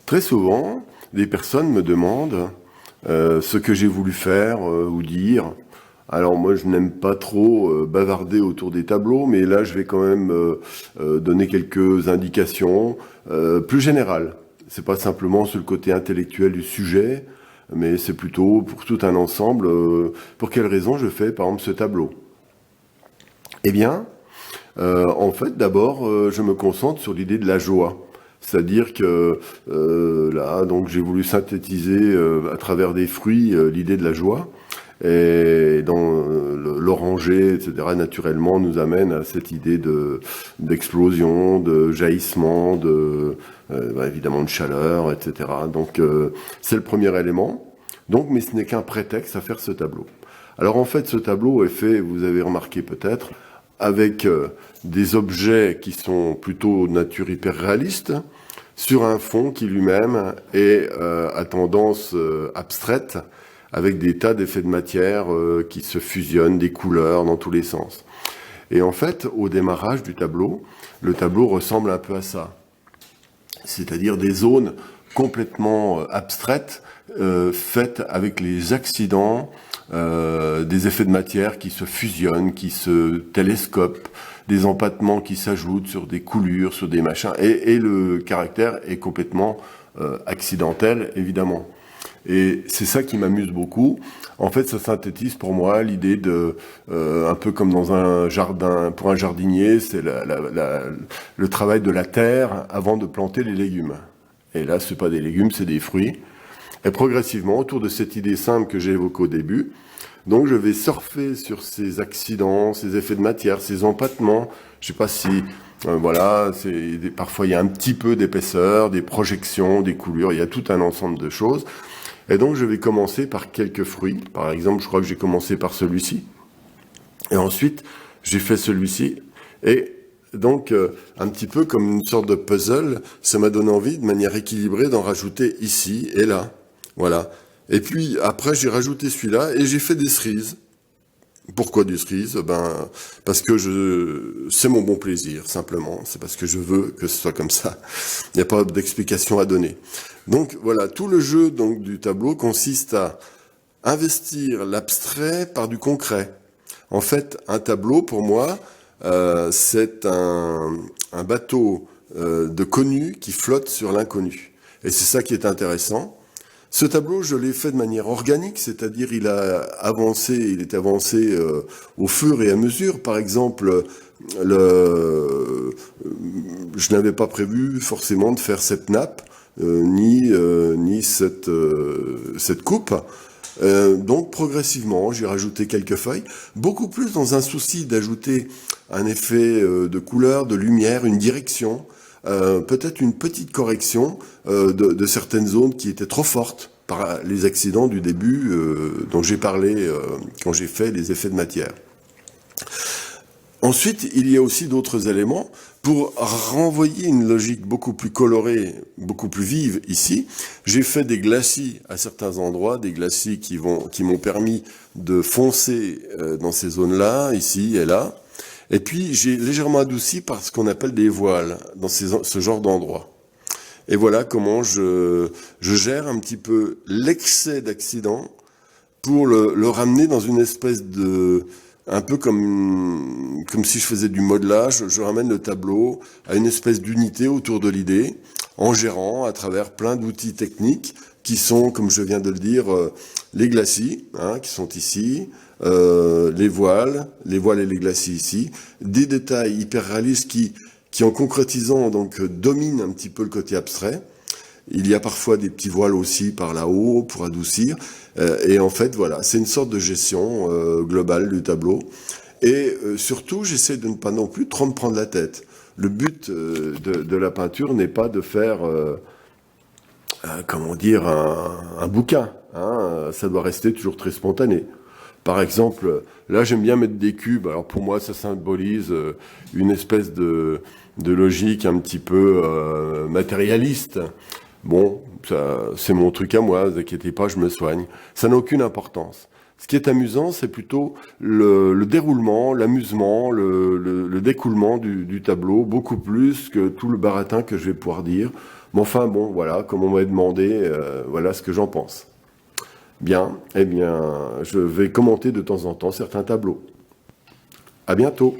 Très souvent, des personnes me demandent ce que j'ai voulu faire ou dire. Alors moi, je n'aime pas trop bavarder autour des tableaux, mais là, je vais quand même donner quelques indications plus générales. C'est pas simplement sur le côté intellectuel du sujet, mais c'est plutôt pour tout un ensemble. Pour quelle raison je fais, par exemple, ce tableau? Eh bien, en fait, d'abord, je me concentre sur l'idée de la joie. C'est-à-dire que là, donc, j'ai voulu synthétiser à travers des fruits l'idée de la joie. Et dans l'oranger, etc., naturellement, nous amène à cette idée d'explosion, de jaillissement, évidemment de chaleur, etc. Donc, c'est le premier élément. Donc, mais ce n'est qu'un prétexte à faire ce tableau. Alors, en fait, ce tableau est fait, vous avez remarqué peut-être, avec des objets qui sont plutôt de nature hyper réaliste, sur un fond qui lui-même est à tendance abstraite, avec des tas d'effets de matière qui se fusionnent, des couleurs dans tous les sens. Et en fait, au démarrage du tableau, le tableau ressemble un peu à ça. C'est-à-dire des zones complètement abstraites, faites avec les accidents, des effets de matière qui se fusionnent, qui se télescopent, des empattements qui s'ajoutent sur des coulures, sur des machins, et le caractère est complètement accidentel, évidemment. Et c'est ça qui m'amuse beaucoup. En fait, ça synthétise pour moi l'idée de, un peu comme dans un jardin, pour un jardinier, c'est le travail de la terre avant de planter les légumes. Et là, c'est pas des légumes, c'est des fruits. Et progressivement, autour de cette idée simple que j'ai évoquée au début, donc je vais surfer sur ces accidents, ces effets de matière, ces empattements. Je sais pas si, voilà, parfois il y a un petit peu d'épaisseur, des projections, des coulures, il y a tout un ensemble de choses. Et donc je vais commencer par quelques fruits. Par exemple, je crois que j'ai commencé par celui-ci. Et ensuite, j'ai fait celui-ci. Et donc, un petit peu comme une sorte de puzzle, ça m'a donné envie, de manière équilibrée, d'en rajouter ici et là. Voilà. Et puis, après, j'ai rajouté celui-là et j'ai fait des cerises. Pourquoi des cerises? Parce que c'est mon bon plaisir, simplement. C'est parce que je veux que ce soit comme ça. Il n'y a pas d'explication à donner. Donc, voilà. Tout le jeu, donc, du tableau consiste à investir l'abstrait par du concret. En fait, un tableau, pour moi, c'est un bateau de connu qui flotte sur l'inconnu. Et c'est ça qui est intéressant. Ce tableau, je l'ai fait de manière organique, c'est-à-dire il est avancé au fur et à mesure. Par exemple, je n'avais pas prévu forcément de faire cette nappe, ni cette coupe. Donc progressivement, j'ai rajouté quelques feuilles, beaucoup plus dans un souci d'ajouter un effet de couleur, de lumière, une direction, peut-être une petite correction de certaines zones qui étaient trop fortes par les accidents du début dont j'ai parlé quand j'ai fait les effets de matière. Ensuite, il y a aussi d'autres éléments. Pour renvoyer une logique beaucoup plus colorée, beaucoup plus vive ici, j'ai fait des glacis à certains endroits, des glacis qui m'ont permis de foncer dans ces zones-là, ici et là. Et puis, j'ai légèrement adouci par ce qu'on appelle des voiles dans ce genre d'endroits. Et voilà comment je gère un petit peu l'excès d'accident pour le ramener dans une espèce de... Un peu comme si je faisais du modelage, je ramène le tableau à une espèce d'unité autour de l'idée, en gérant à travers plein d'outils techniques qui sont, comme je viens de le dire, les glacis, qui sont ici, les voiles et les glacis ici, des détails hyper réalistes qui en concrétisant, donc, dominent un petit peu le côté abstrait. Il y a parfois des petits voiles aussi par là-haut pour adoucir. Et en fait, voilà, c'est une sorte de gestion globale du tableau. Et surtout, j'essaie de ne pas non plus trop me prendre la tête. Le but de la peinture n'est pas de faire, un bouquin. Ça doit rester toujours très spontané. Par exemple, là, j'aime bien mettre des cubes. Alors pour moi, ça symbolise une espèce de logique un petit peu matérialiste. Bon, c'est mon truc à moi, ne vous inquiétez pas, je me soigne. Ça n'a aucune importance. Ce qui est amusant, c'est plutôt le déroulement, l'amusement, le découlement du tableau, beaucoup plus que tout le baratin que je vais pouvoir dire. Mais enfin, bon, voilà, comme on m'a demandé, voilà ce que j'en pense. Bien, eh bien, je vais commenter de temps en temps certains tableaux. À bientôt.